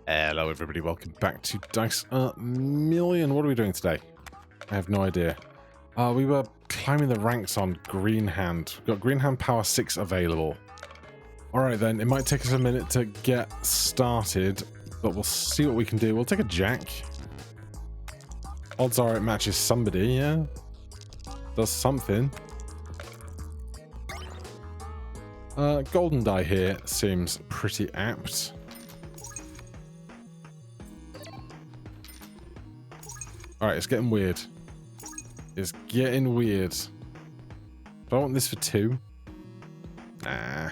Hello everybody, welcome back to Dice a Million. What are we doing today? I have no idea. We were climbing the ranks on Green Hand. We've got Green Hand Power 6 available. Alright then, it might take us a minute to get started, but we'll see what we can do. We'll take a Jack. Odds are it matches somebody, yeah? Does something. Golden Die here seems pretty apt. Alright, it's getting weird. It's getting weird. Do I want this for 2? Nah.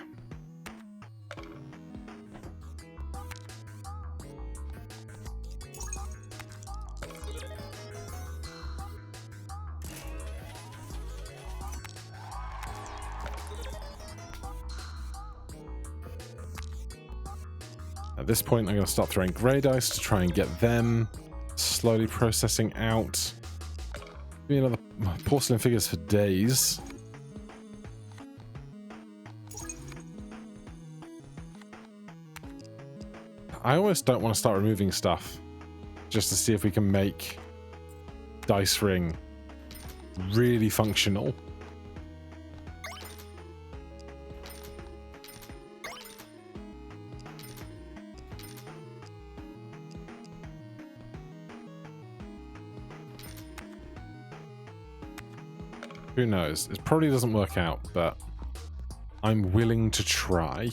At this point, I'm going to start throwing grey dice to try and get them slowly processing out. Be another porcelain figures for days. I almost don't want to start removing stuff just to see if we can make Dice Ring really functional. Who knows? It probably doesn't work out, but I'm willing to try.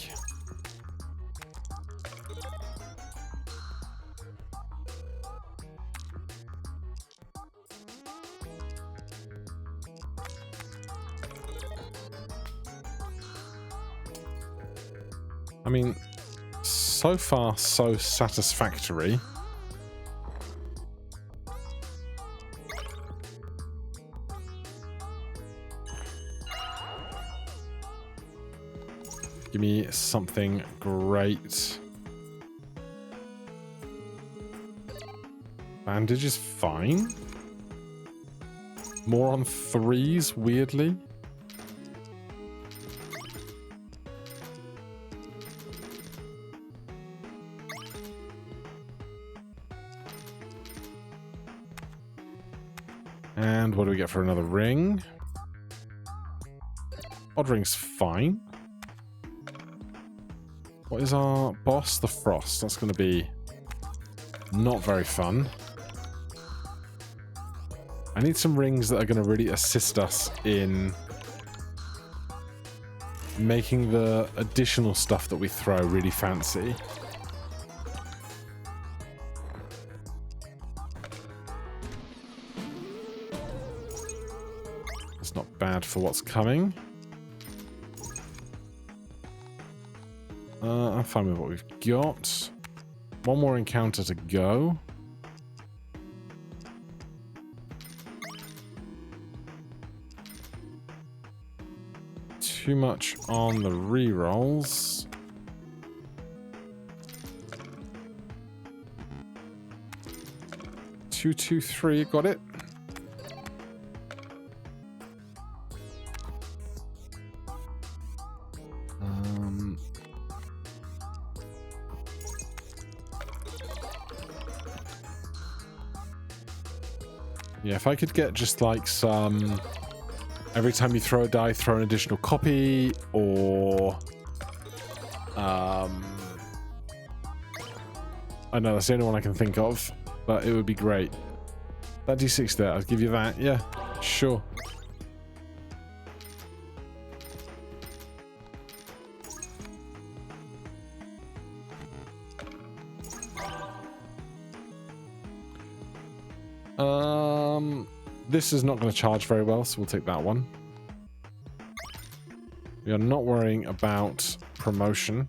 I mean, so far so satisfactory. Give me something great. Bandage is fine. More on 3s, weirdly. And what do we get for another ring? Odd ring's fine. What is our boss? The Frost. That's going to be not very fun. I need some rings that are going to really assist us in making the additional stuff that we throw really fancy. It's not bad for what's coming. I'm fine with what we've got. One more encounter to go. Too much on the rerolls. Two, 2, 3, got it. Yeah, if I could get just like some... Every time you throw a die, throw an additional copy, or... I know, that's the only one I can think of, but it would be great. That D6 there, I'll give you that. Yeah, sure. This is not going to charge very well, so we'll take that one. We are not worrying about promotion,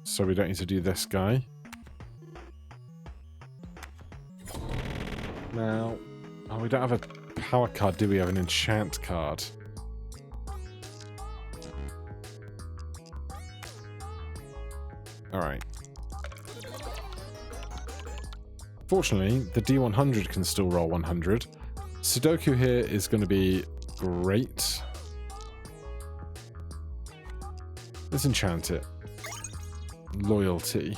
so we don't need to do this guy. Now, oh, we don't have a power card, do we? Have an enchant card. Alright. Fortunately, the D100 can still roll 100. Sudoku here is going to be great. Let's enchant it. Loyalty.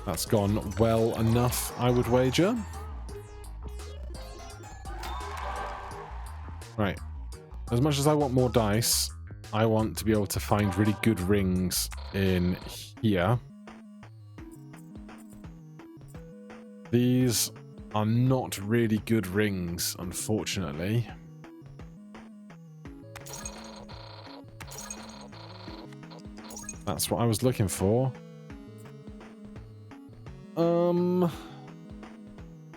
That's gone well enough, I would wager. Right. As much as I want more dice, I want to be able to find really good rings in here. These are not really good rings, unfortunately. That's what I was looking for.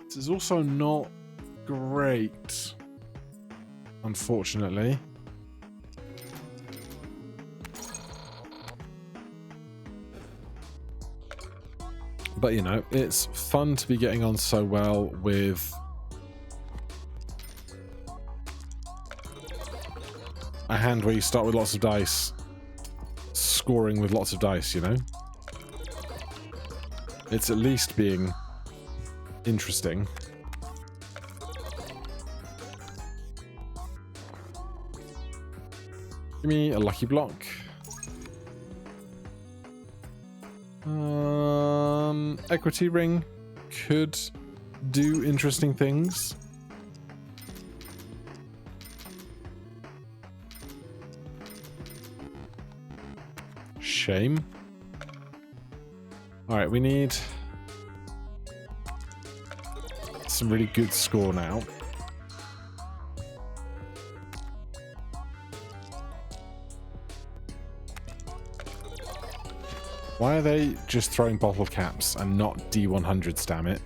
This is also not great, unfortunately. But, you know, it's fun to be getting on so well with a hand where you start with lots of dice, scoring with lots of dice, you know? It's at least being interesting. Give me a lucky block. Equity ring could do interesting things. Shame. Alright, we need some really good score now. Why are they just throwing bottle caps and not D100s, damn it?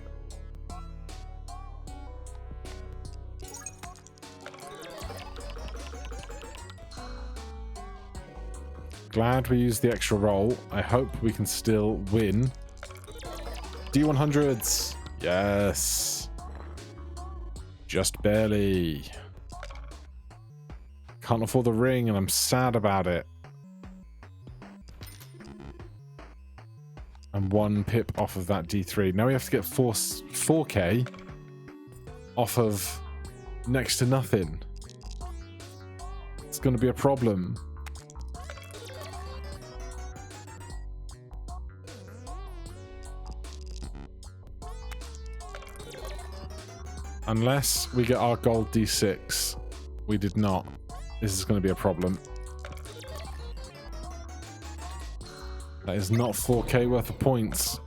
Glad we used the extra roll. I hope we can still win. D100s! Yes! Just barely. Can't afford the ring and I'm sad about it. And 1 pip off of that D3. Now we have to get 4K off of next to nothing. It's going to be a problem. Unless we get our gold D6. We did not. This is going to be a problem. That is not 4K worth of points.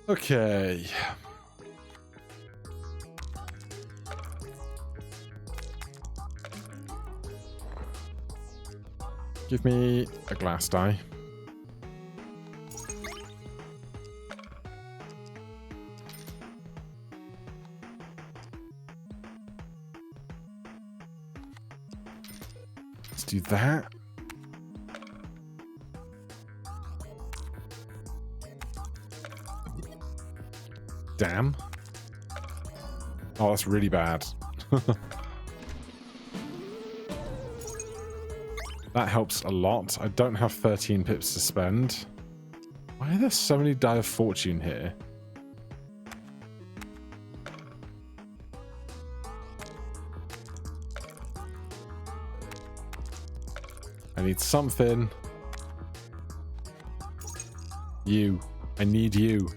Okay. Give me a glass die. Let's do that. Damn. Oh, that's really bad. That helps a lot. I don't have 13 pips to spend. Why are there so many Die of Fortune here? I need something. You. I need you.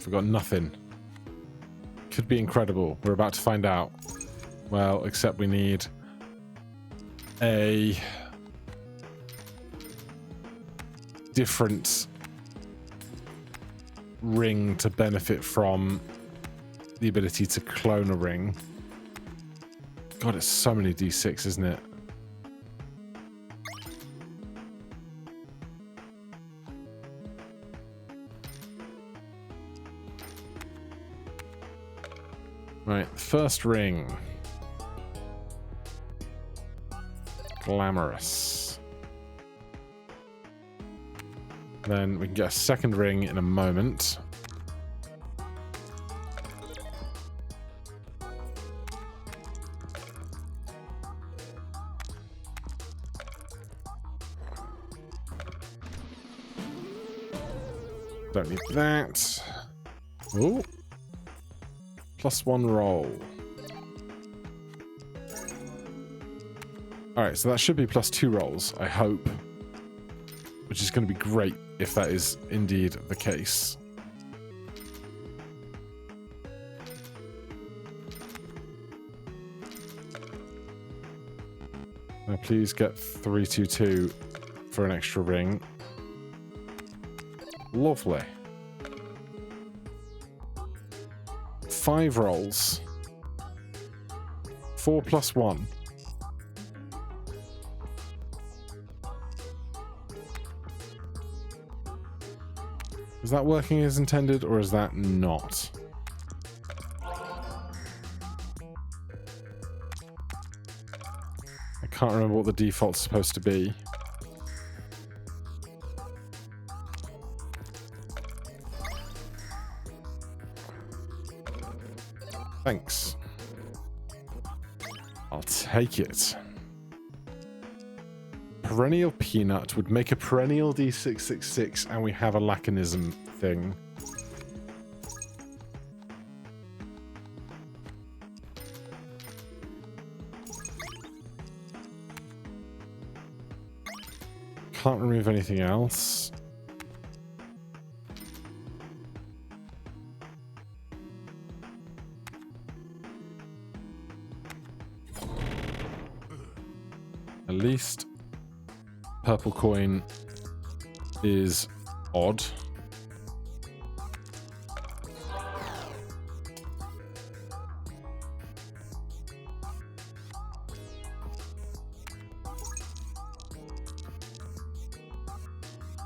We've got nothing. Could be incredible. We're about to find out. Well, except we need a different ring to benefit from the ability to clone a ring. God, it's so many D6, isn't it? Right, first ring. Glamorous. Then we can get a second ring in a moment. Don't need that. Ooh. +1 roll. Alright, so that should be +2 rolls, I hope. Which is going to be great if that is indeed the case. Now please get 322 for an extra ring. Lovely. 5 rolls. 4 + 1. Is that working as intended, or is that not? I can't remember what the default's supposed to be. Thanks. I'll take it. Perennial Peanut would make a perennial D666, and we have a Laconism thing. Can't remove anything else. At least purple coin is odd.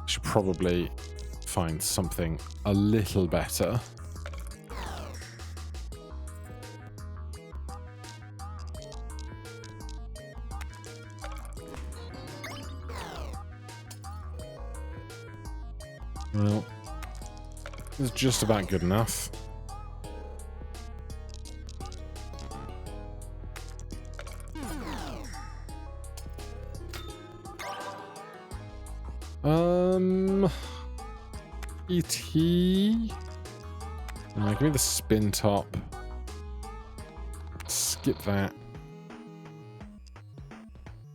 Should probably find something a little better. Well, it's just about good enough. E.T. Give me the spin top. Skip that.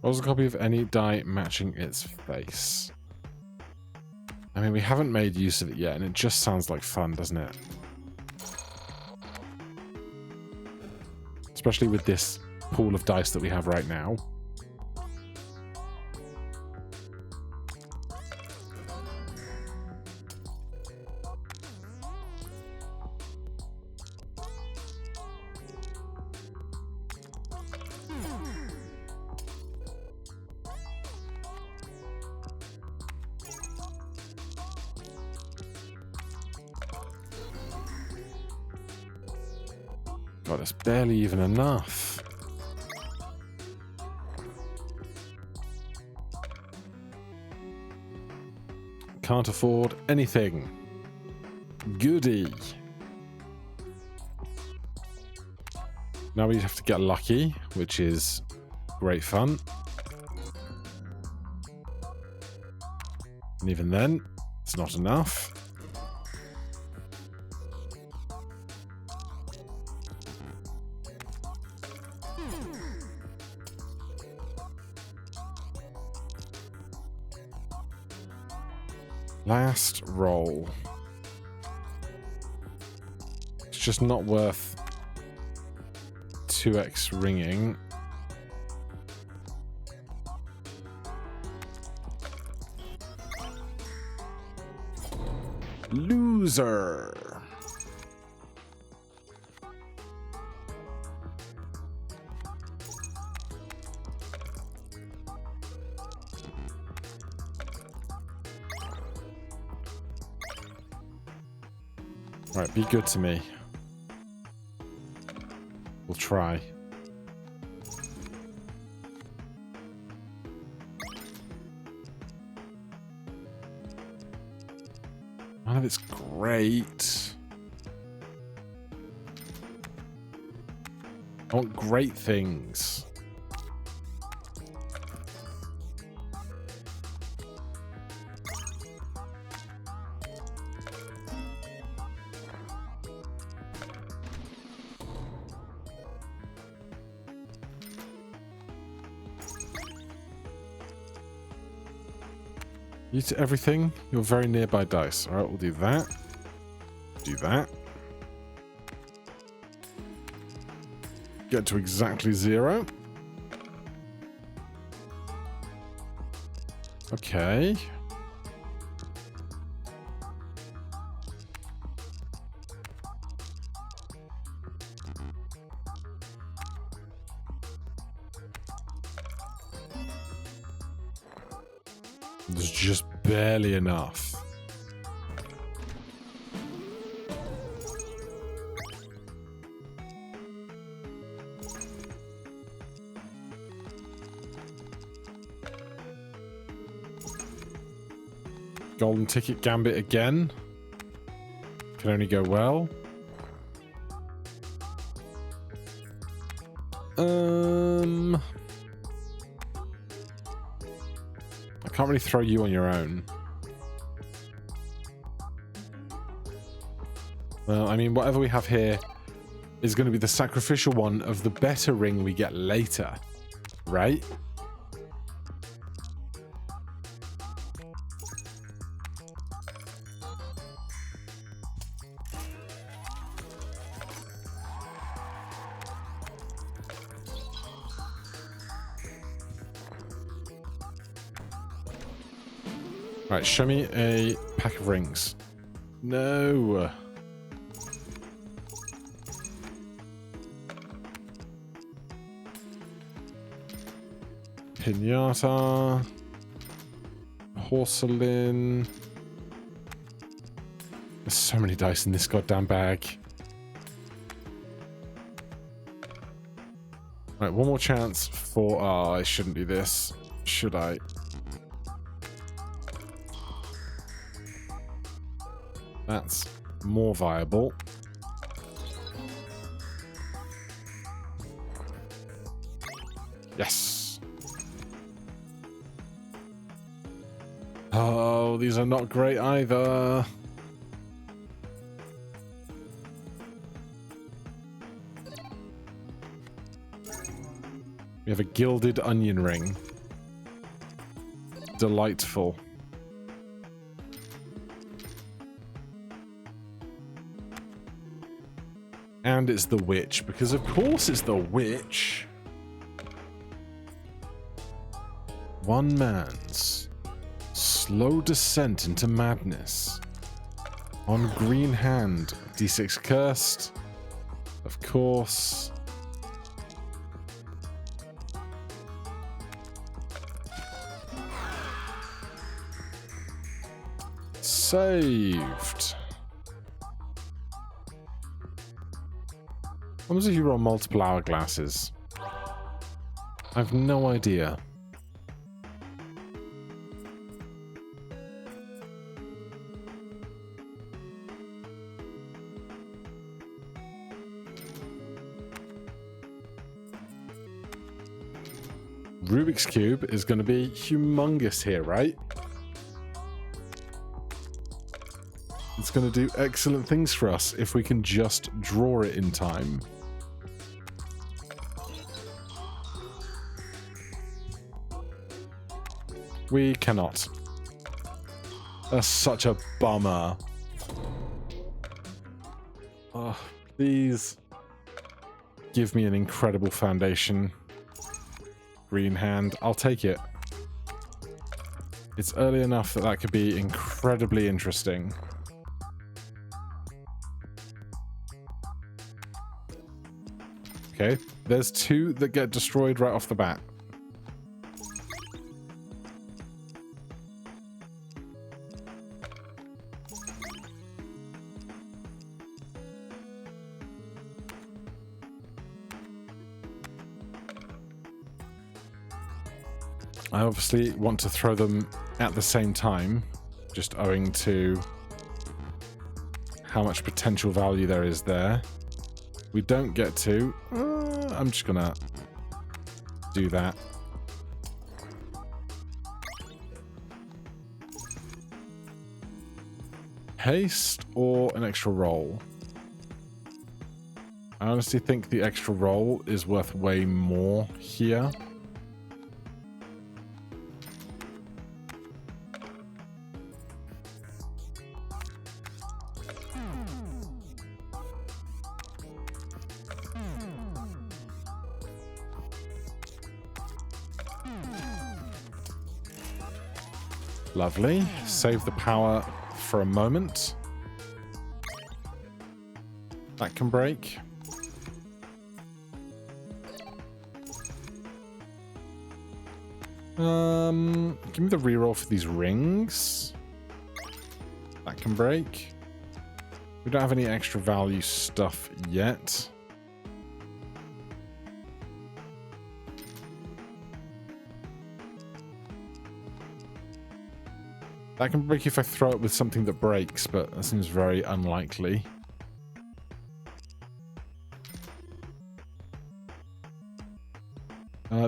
Was a copy of any die matching its face. I mean, we haven't made use of it yet, and it just sounds like fun, doesn't it? Especially with this pool of dice that we have right now. God, it's barely even enough. Can't afford anything. Goody. Now we have to get lucky, which is great fun. And even then, it's not enough. Last roll. It's just not worth 2x ringing. Loser. Right, be good to me. We'll try. None of it's great. I want great things. You to everything. You're very nearby dice. All right, we'll do that. Do that. Get to exactly 0. Okay. There's just barely enough. Golden ticket gambit again. Can only go well. I can't really throw you on your own. Well, I mean, whatever we have here is going to be the sacrificial one of the better ring we get later, right? Right, show me a pack of rings. No. Pinata. Porcelain. There's so many dice in this goddamn bag. Right, one more chance for... Oh, I shouldn't do this. Should I? That's more viable. Yes. Oh, these are not great either. We have a gilded onion ring. Delightful. And it's the witch, because of course it's the witch. One man's slow descent into madness. On green hand, D6 cursed. Of course. Saved. What happens if you roll multiple hourglasses? I have no idea. Rubik's Cube is going to be humongous here, right? It's going to do excellent things for us if we can just draw it in time. We cannot. That's such a bummer. Oh, please give me an incredible foundation. Green hand. I'll take it. It's early enough that that could be incredibly interesting. Okay, there's 2 that get destroyed right off the bat. I obviously want to throw them at the same time, just owing to how much potential value there is there. We don't get to. I'm just gonna do that. Haste or an extra roll? I honestly think the extra roll is worth way more here. Lovely. Save the power for a moment. That can break. Give me the reroll for these rings. That can break. We don't have any extra value stuff yet. That can break if I throw it with something that breaks, but that seems very unlikely.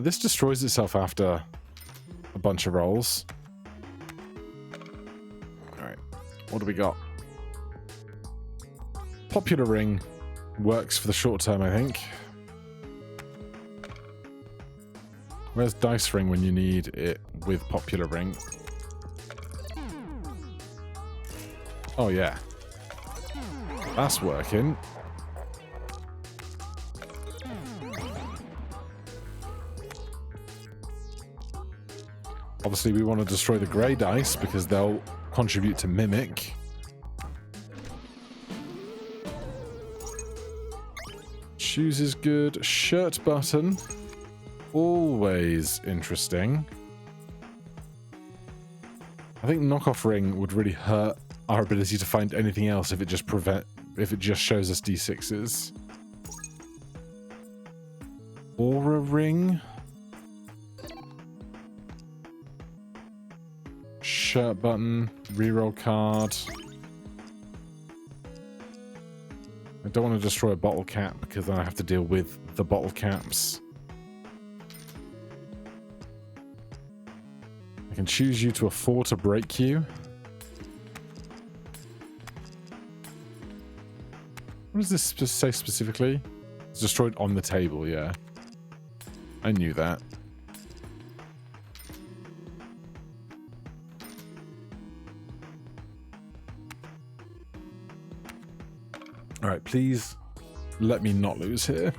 This destroys itself after a bunch of rolls. Alright, what do we got? Popular Ring works for the short term, I think. Where's Dice Ring when you need it with Popular Ring? Oh yeah. That's working. Obviously we want to destroy the grey dice because they'll contribute to Mimic. Shoes is good. Shirt button. Always interesting. I think knockoff ring would really hurt our ability to find anything else if it just shows us D6s. Aura ring. Shirt button. Reroll card. I don't want to destroy a bottle cap because then I have to deal with the bottle caps. I can choose you to afford to break you. What does this say specifically? It's destroyed on the table, yeah. I knew that. Alright, please let me not lose here.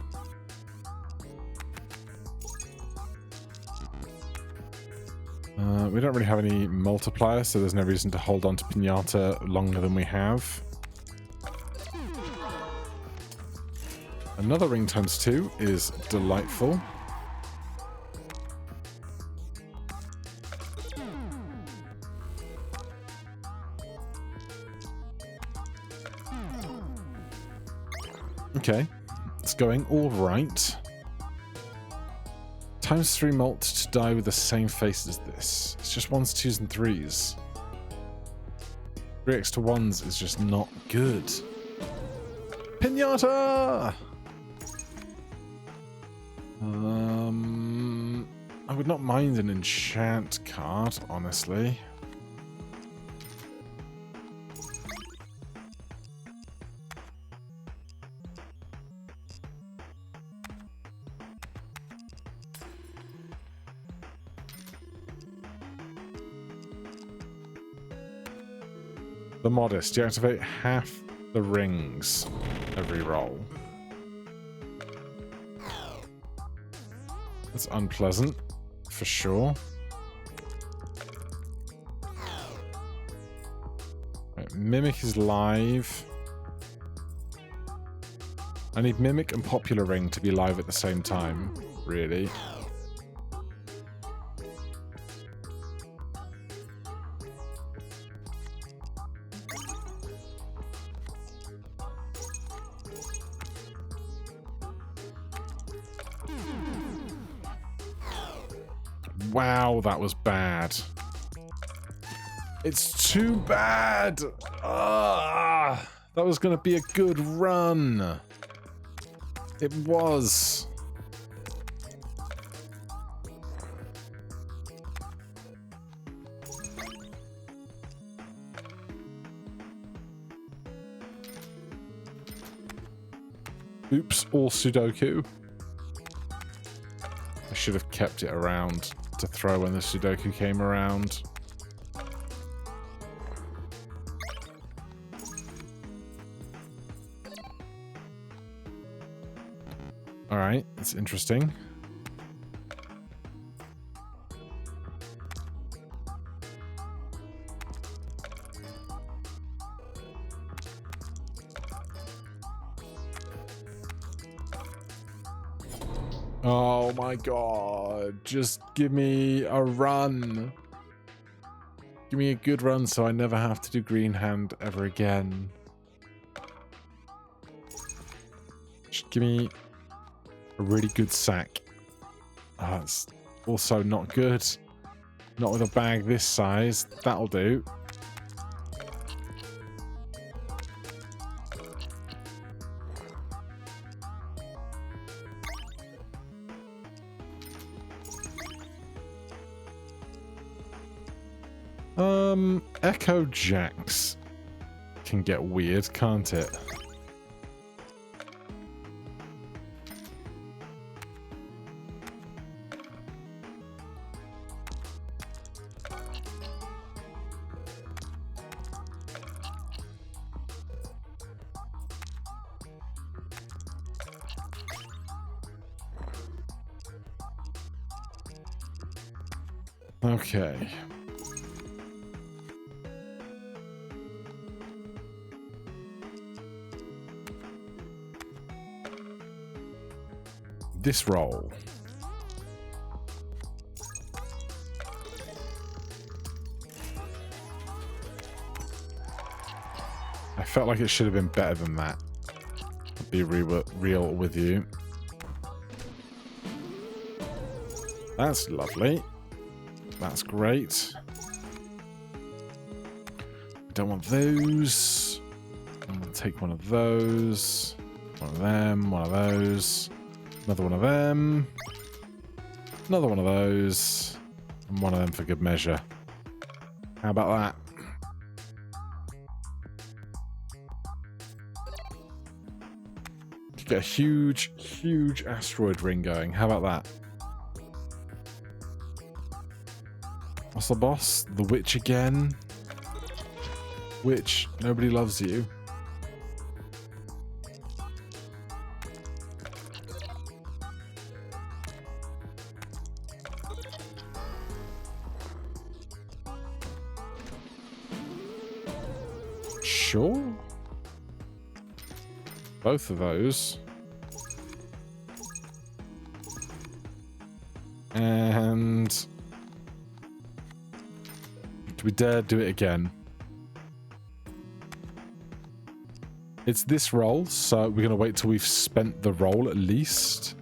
We don't really have any multiplier, so there's no reason to hold on to Pinata longer than we have. Another ring times 2 is delightful. Okay, it's going all right. Times 3 malt to die with the same face as this. It's just 1s, 2s, and 3s. 3x to 1s is just not good. Pinata! I would not mind an enchant card, honestly. The Modest. Deactivate half the rings every roll. That's unpleasant, for sure. Right, Mimic is live. I need Mimic and Popular Ring to be live at the same time, really. Wow, that was bad. It's too bad. Ah, that was going to be a good run. It was. Oops, all Sudoku. I should have kept it around to throw when the Sudoku came around. Alright, that's interesting. Oh my god. Just give me a run. Give me a good run so I never have to do green hand ever again. Just give me a really good sack. Oh, that's also not good. Not with a bag this size. That'll do. Echo Jacks can get weird, can't it? Okay. This roll. I felt like it should have been better than that. I'll be real with you. That's lovely. That's great. Don't want those. I'm going to take one of those. One of them. One of those. Another one of them. Another one of those. And one of them for good measure. How about that? Could get a huge, huge asteroid ring going. How about that? What's the boss? The witch again? Witch, nobody loves you. Sure. Both of those. And do we dare do it again? It's this roll, so we're going to wait till we've spent the roll at least.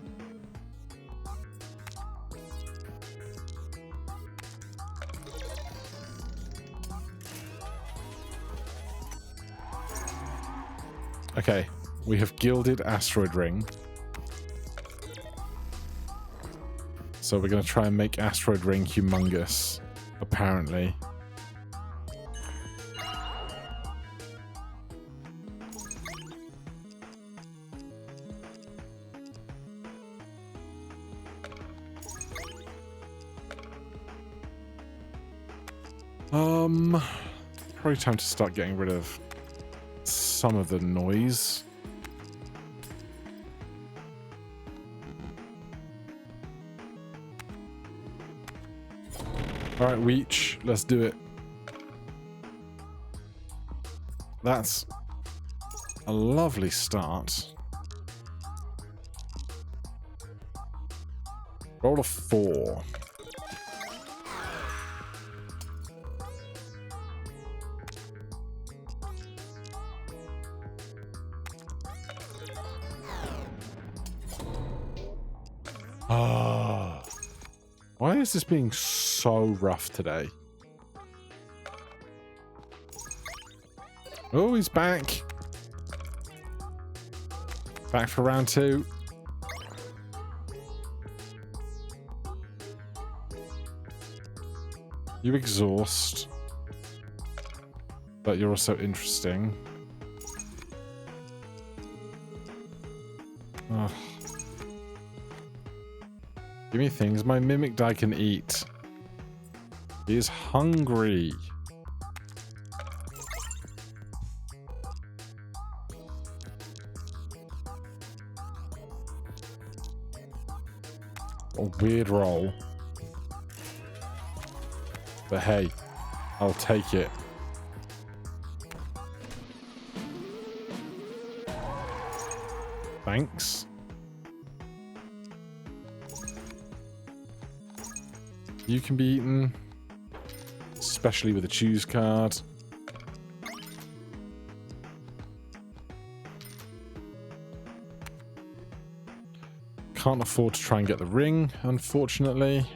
Okay, we have gilded asteroid ring. So we're going to try and make asteroid ring humongous, apparently. Probably time to start getting rid of some of the noise. All right, Weech, let's do it. That's a lovely start. Roll a 4. Why is this being so rough today? Oh, he's back. Back for round 2. You exhaust. But you're also interesting. Ugh. Give me things my Mimic Die can eat. He is hungry. A weird roll. But hey, I'll take it. Thanks. You can be eaten. Especially with a choose card. Can't afford to try and get the ring, unfortunately.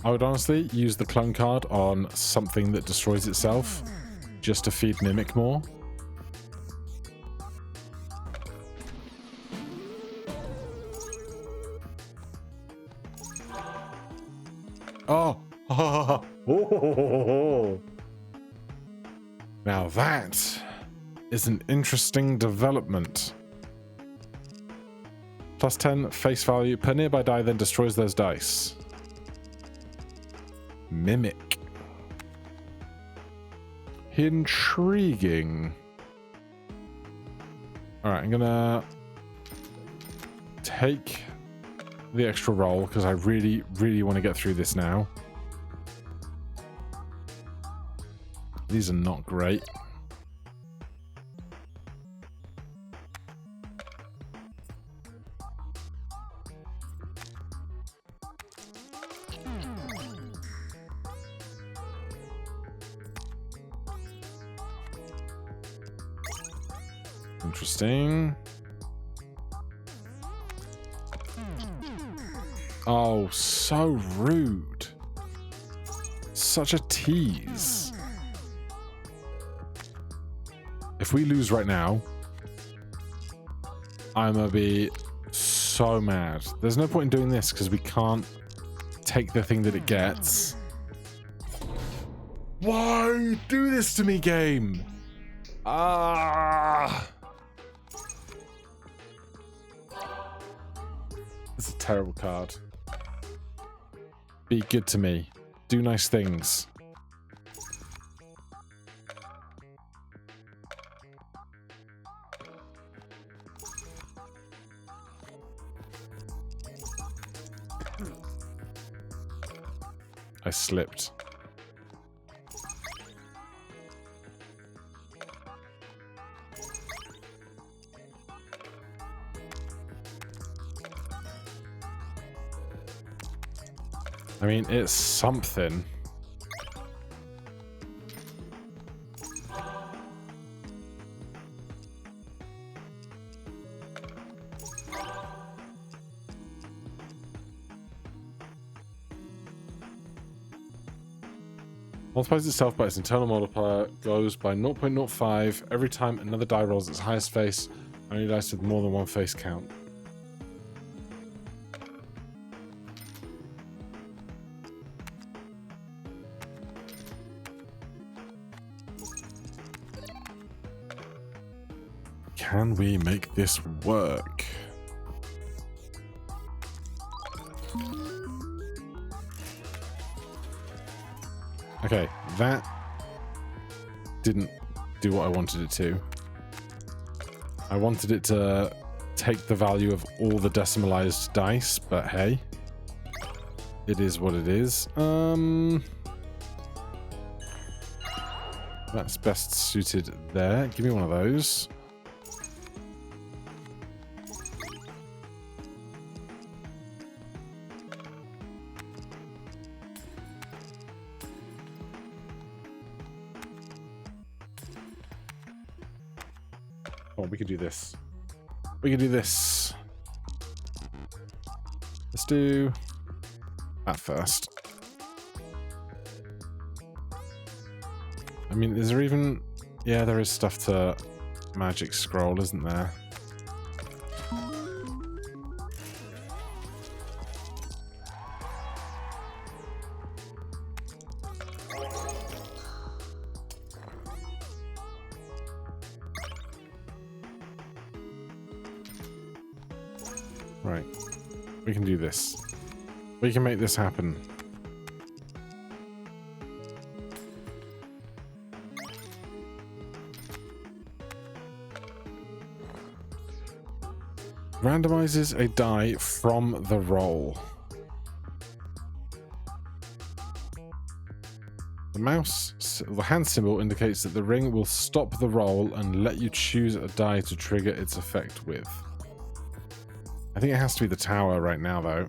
I would honestly use the clone card on something that destroys itself just to feed Mimic more. Oh! Now that is an interesting development. Plus 10 face value per nearby die, then destroys those dice. Mimic. Intriguing. Alright, I'm gonna take the extra roll because I really, really want to get through this now. These are not great. Interesting. Oh, so rude. Such a tease. If we lose right now, I'm gonna be so mad. There's no point in doing this because we can't take the thing that it gets. Why do this to me, game? Ah. It's a terrible card. Be good to me. Do nice things. I slipped. I mean, it's something. Multiplies itself by its internal multiplier, goes by 0.05 every time another die rolls its highest face, only dice with more than one face count. Can we make this work? Okay, that didn't do what I wanted it to. I wanted it to take the value of all the decimalized dice, but hey, it is what it is. That's best suited there. Give me one of those. Oh, we could do this. We can do this. Let's do that first. I mean, is there even... Yeah, there is stuff to magic scroll, isn't there? Right. We can do this. We can make this happen. Randomizes a die from the roll. The hand symbol indicates that the ring will stop the roll and let you choose a die to trigger its effect with. I think it has to be the tower right now, though.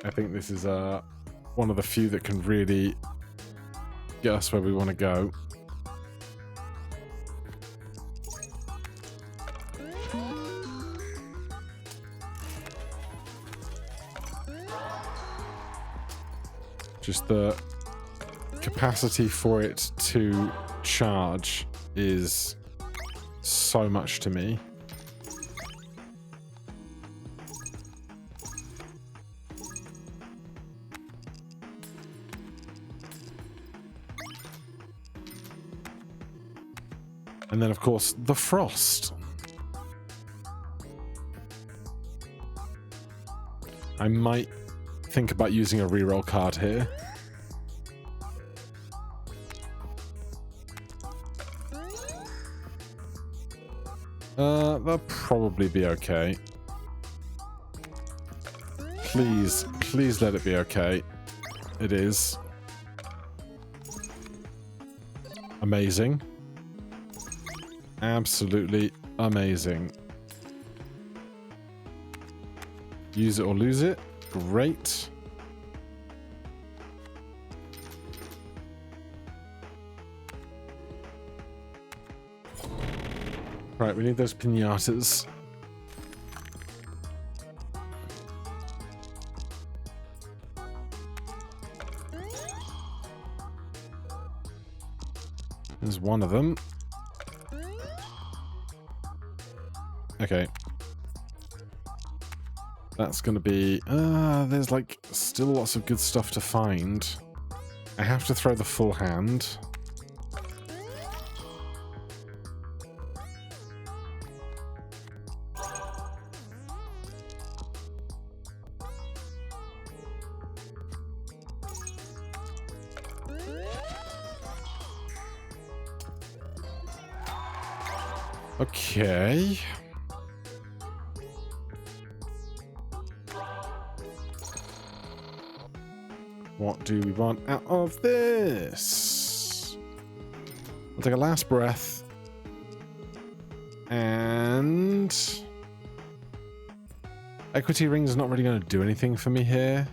I think this is one of the few that can really get us where we want to go. Just the capacity for it to charge is so much to me. And then, of course, the frost. I might think about using a reroll card here. That'll probably be okay. Please, please let it be okay. It is. Amazing. Absolutely amazing. Use it or lose it. Great. Right, we need those pinatas. There's one of them. Okay. That's going to be... there's like still lots of good stuff to find. I have to throw the full hand. Okay. What do we want out of this? I'll take a last breath. And... Equity ring is not really going to do anything for me here.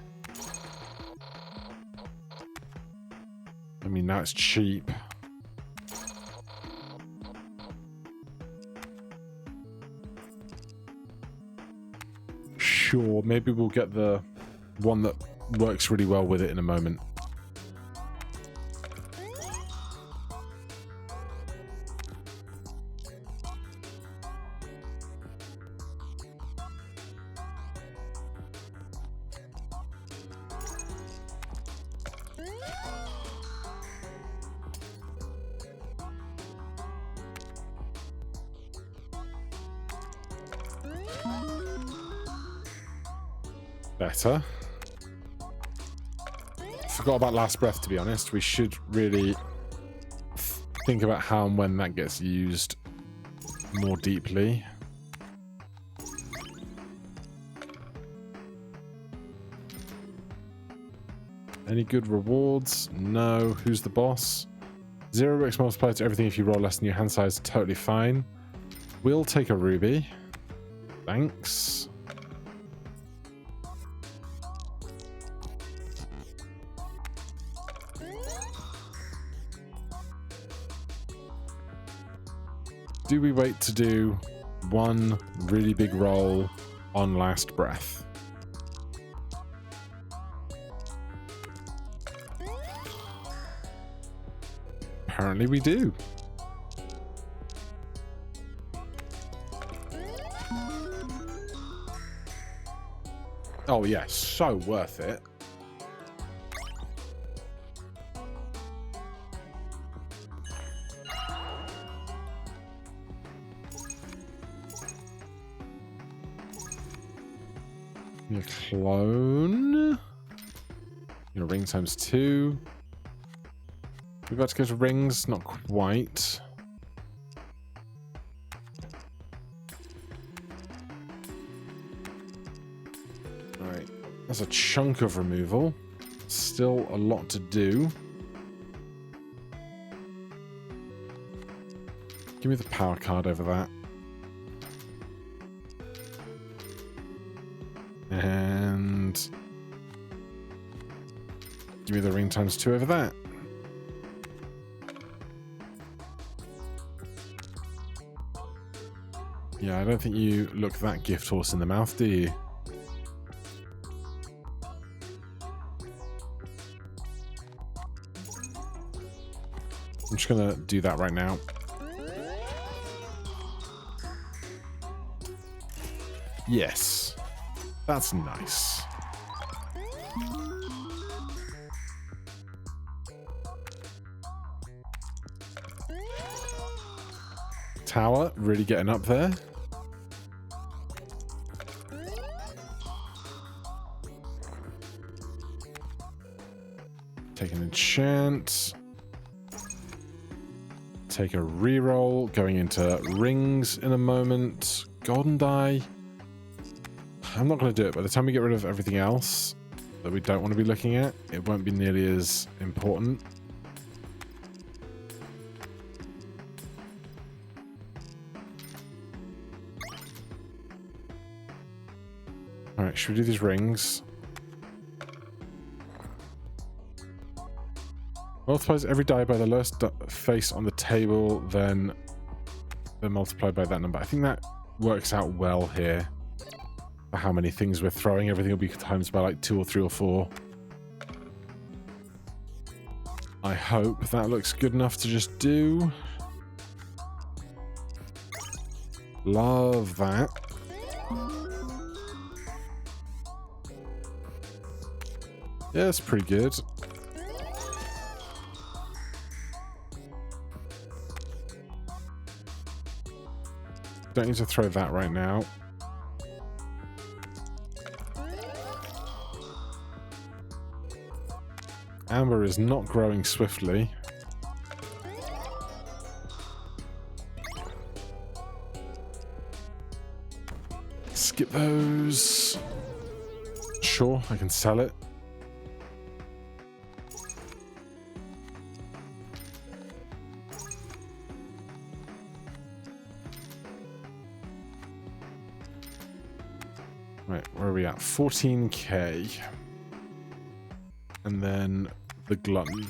I mean, now it's cheap. Sure, maybe we'll get the one that works really well with it in a moment. Better. Forgot about last breath, to be honest. We should really think about how and when that gets used more deeply. Any good rewards? No. Who's the boss? 0x multiplier to everything if you roll less than your hand size. Totally fine. We'll take a ruby. Thanks. Do we wait to do one really big roll on last breath? Apparently we do. Oh yeah, so worth it. Your clone. Your ring times 2. We're about to go to rings, not quite. Alright, that's a chunk of removal. Still a lot to do. Give me the power card over that. And give me the ring ×2 over that. Yeah, I don't think you look that gift horse in the mouth, do you? I'm just gonna do that right now. Yes. That's nice. Tower, really getting up there. Take an enchant. Take a reroll. Going into rings in a moment. Golden die. I'm not going to do it. By the time we get rid of everything else that we don't want to be looking at, it won't be nearly as important. Alright, should we do these rings? Multiplies every die by the lowest face on the table, then they're multiplied by that number. I think that works out well here. For how many things we're throwing, everything will be times by like 2 or 3 or 4. I hope that looks good enough to just do. Love that. Yeah, that's pretty good. Don't need to throw that right now. Amber is not growing swiftly. Skip those. Sure, I can sell it. Right, where are we at? 14k. And then the glutton.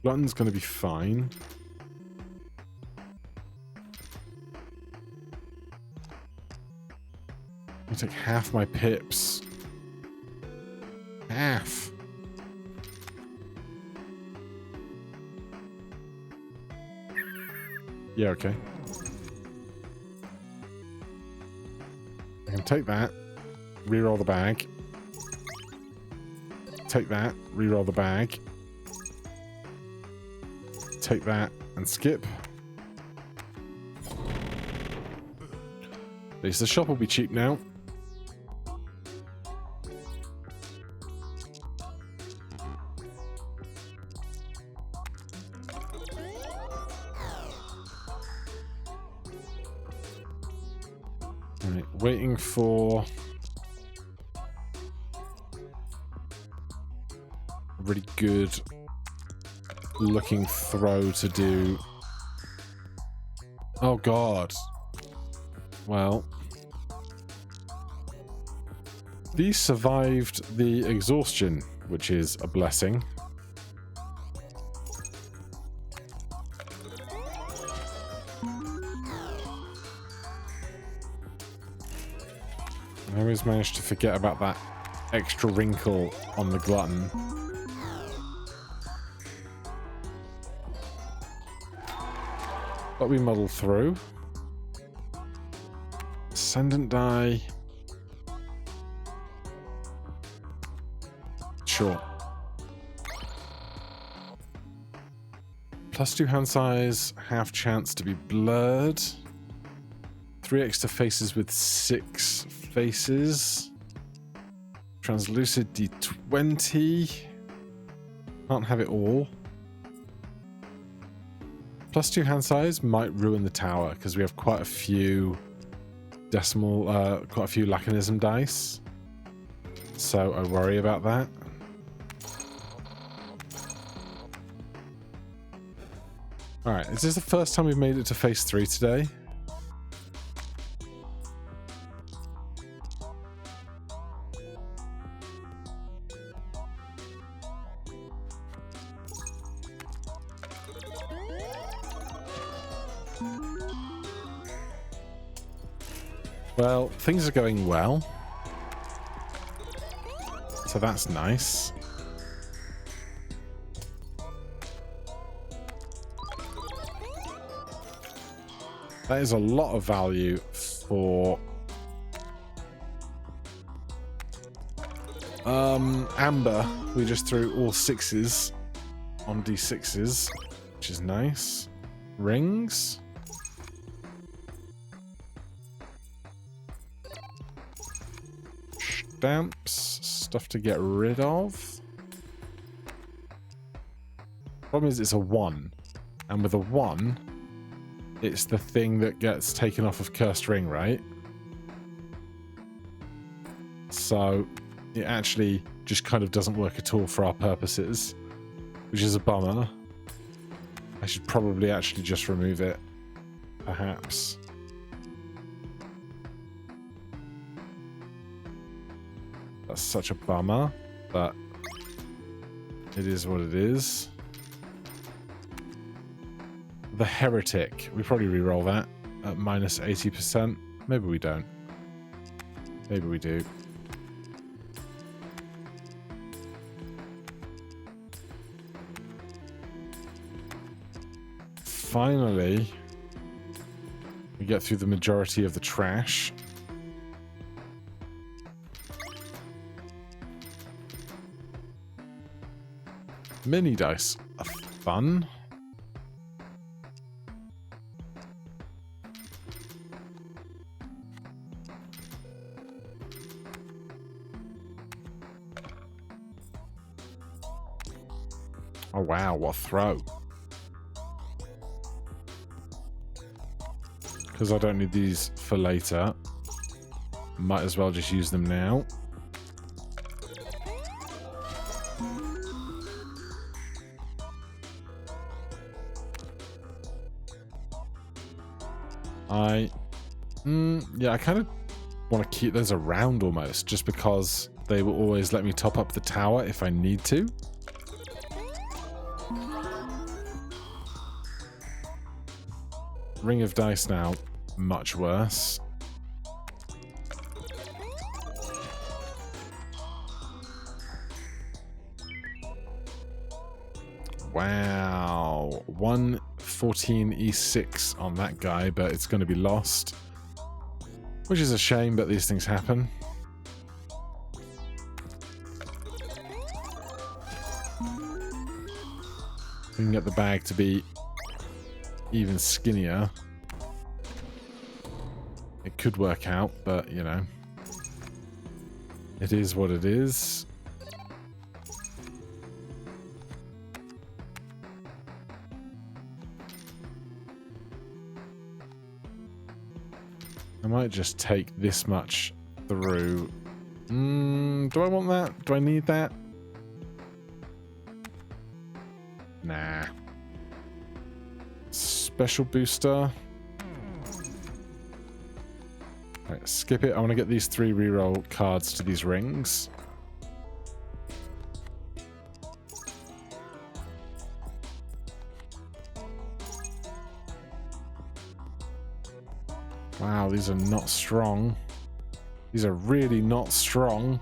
Glutton's going to be fine. I take half my pips. Half. Yeah, okay. I can take that, reroll the bag. Take that, reroll the bag. Take that and skip. At least the shop will be cheap now. All right, waiting for really good looking throw to do. Oh god. Well, these survived the exhaustion, which is a blessing. I always managed to forget about that extra wrinkle on the glutton. But we muddle through. Ascendant die. Sure. +2 hand size, half chance to be blurred. 3 extra faces with 6 faces. Translucid D20. Can't have it all. +2 hand size might ruin the tower because we have quite a few decimal, quite a few Laconism dice. So I worry about that. Alright, is this the first time we've made it to phase 3 today? Well, things are going well. So that's nice. That is a lot of value for Amber. We just threw all 6s on D6s, which is nice. Rings. Stamps. Stuff to get rid of. Problem is it's a 1. And with a 1, it's the thing that gets taken off of Cursed Ring, right? So it actually just kind of doesn't work at all for our purposes, which is a bummer. I should probably actually just remove it, perhaps. That's such a bummer, but it is what it is. The Heretic. We probably re-roll that at minus 80%. Maybe we don't. Maybe we do. Finally, we get through the majority of the trash. Mini dice are fun. Oh wow, what a throw. Because I don't need these for later. Might as well just use them now. Yeah, I kind of want to keep those around almost, just because they will always let me top up the tower if I need to. Ring of dice now, much worse. Wow, 114e6 on that guy, but it's going to be lost. Which is a shame, but these things happen. We can get the bag to be even skinnier. It could work out, but, you know. It is what it is. I might just take this much through. Do I want that? Do I need that? Nah. Special booster. Right, skip it. I want to get these 3 reroll cards to these rings. Wow, these are not strong. These are really not strong.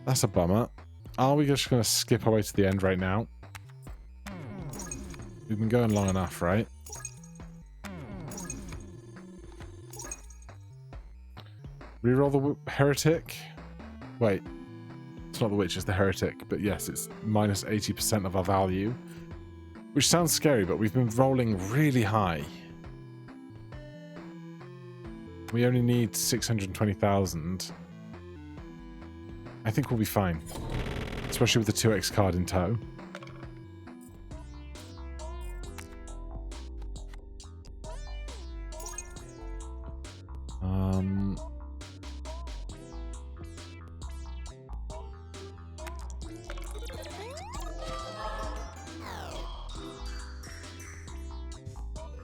That's a bummer. Are we just going to skip our way to the end right now? We've been going long enough, right? Reroll the Heretic. Wait. It's not the Witch, it's the Heretic. But yes, it's minus 80% of our value. Which sounds scary, but we've been rolling really high. We only need 620,000. I think we'll be fine. Especially with the 2x card in tow.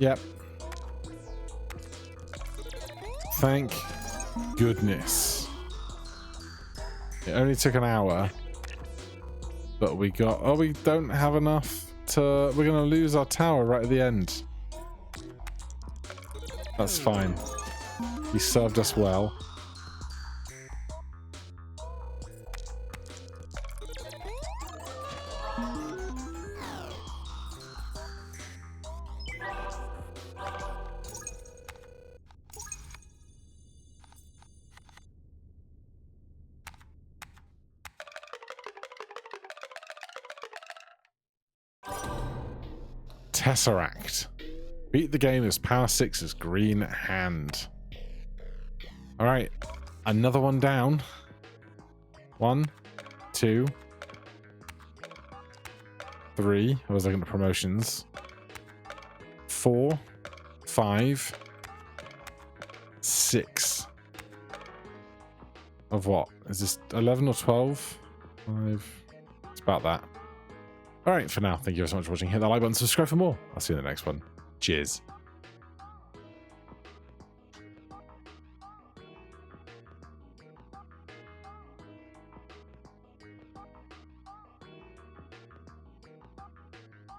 Yep. Thank goodness. It only took an hour. But we got... Oh, we don't have enough to... We're going to lose our tower right at the end. That's fine. He served us well. Tesseract. Beat the game as Power 6's Green Hand. Alright. Another one down. 1, 2, 3. I was looking at promotions. 4, 5, 6. Of what? Is this 11 or 12? 5. It's about that. Alright, for now, thank you so much for watching. Hit that like button, subscribe for more. I'll see you in the next one. Cheers.